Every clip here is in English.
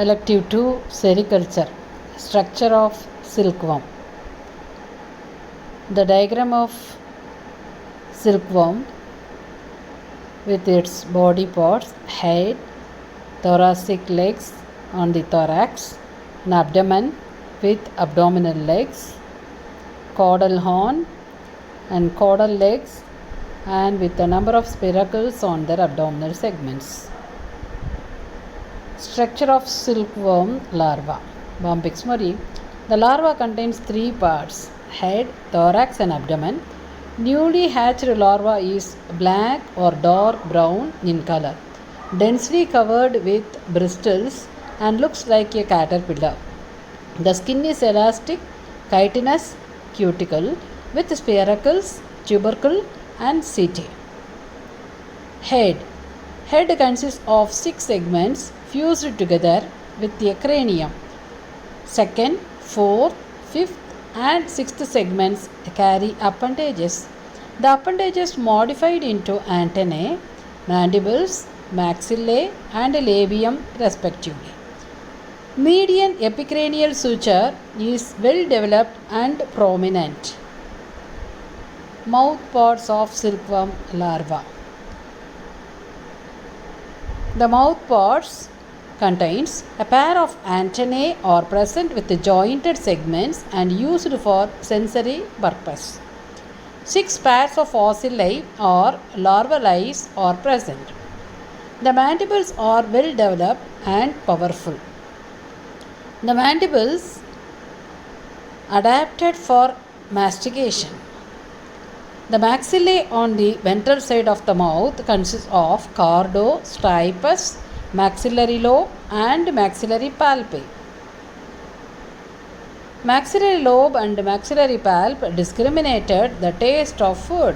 Elective 2 Sericulture Structure of silkworm. The diagram of silkworm with its body parts, head, thoracic legs on the thorax, an abdomen with abdominal legs, caudal horn and caudal legs, and with a number of spiracles on their abdominal segments. Structure of silkworm larva. Bombyx mori. The larva contains three parts: head, thorax, and abdomen. Newly hatched larva is black or dark brown in color, densely covered with bristles, and looks like a caterpillar. The skin is elastic, chitinous, cuticle with spiracles, tubercle, and setae. Head. Head consists of 6 segments fused together with a cranium. Second, fourth, fifth, and sixth segments carry appendages. The appendages modified into antennae, mandibles, maxillae, and labium respectively. Median epicranial suture is well developed and prominent. Mouth parts of silkworm larva. The mouth parts contains a pair of antennae are present with jointed segments and used for sensory purpose. 6 pairs of ocelli or larval eyes are present. The mandibles are well developed and powerful. The mandibles adapted for mastication. The maxillae on the ventral side of the mouth consists of cardo, stipes, maxillary lobe, and maxillary palpi. Maxillary lobe and maxillary pulp discriminated the taste of food.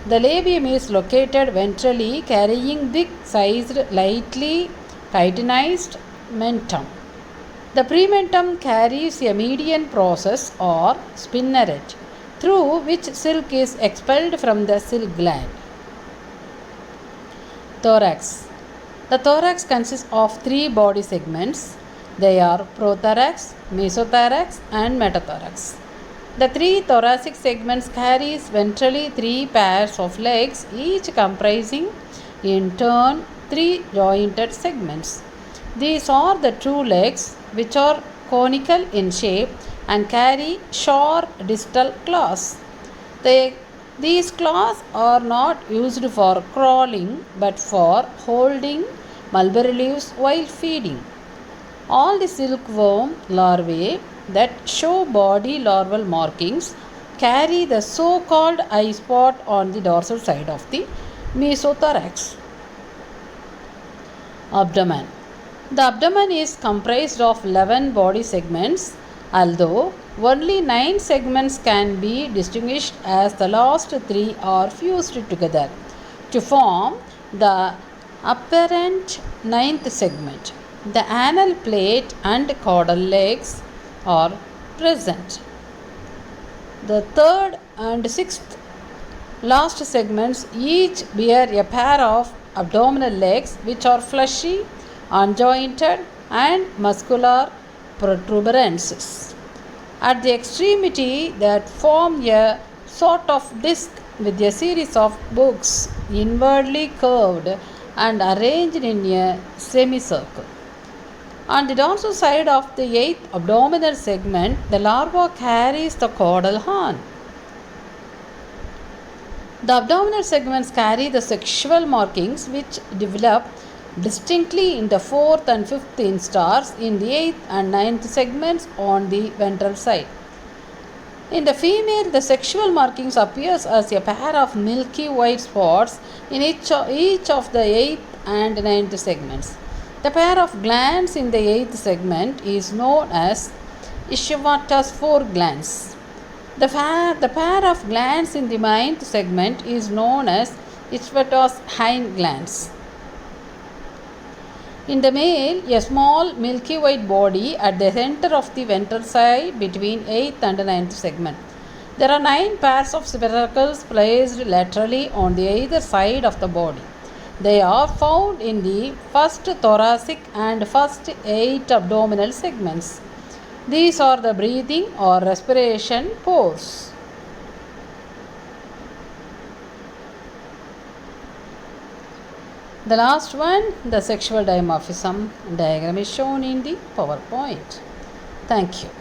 The labium is located ventrally, carrying thick-sized, lightly chitinized mentum. The prementum carries a median process or spinneret, through which silk is expelled from the silk gland. Thorax. The thorax consists of 3 body segments. They are prothorax, mesothorax, and metathorax. The 3 thoracic segments carries ventrally 3 pairs of legs, each comprising in turn 3 jointed segments. These are the true legs, which are conical in shape and carry sharp distal claws. These claws are not used for crawling but for holding mulberry leaves while feeding. All the silkworm larvae that show body larval markings carry the so-called eye spot on the dorsal side of the mesothorax. Abdomen. The abdomen is comprised of 11 body segments, although only 9 segments can be distinguished as the last 3 are fused together to form the apparent 9th segment. The anal plate and caudal legs are present. The 3rd and 6th last segments each bear a pair of abdominal legs which are fleshy, unjointed, and muscular protuberances at the extremity that form a sort of disc with a series of books inwardly curved and arranged in a semicircle. On the dorsal side of the 8th abdominal segment, the larva carries the caudal horn. The abdominal segments carry the sexual markings which develop distinctly in the 4th and 5th instars in the 8th and 9th segments on the ventral side. In the female, the sexual markings appears as a pair of milky white spots in each of the 8th and 9th segments. The pair of glands in the 8th segment is known as Ishvata's foreglands. The pair of glands in the 9th segment is known as Ishvata's hindglands. In the male, a small milky white body at the center of the ventral side between 8th and 9th segment. There are 9 pairs of spiracles placed laterally on the either side of the body. They are found in the first thoracic and first 8 abdominal segments. These are the breathing or respiration pores. The last one, the sexual dimorphism diagram is shown in the PowerPoint. Thank you.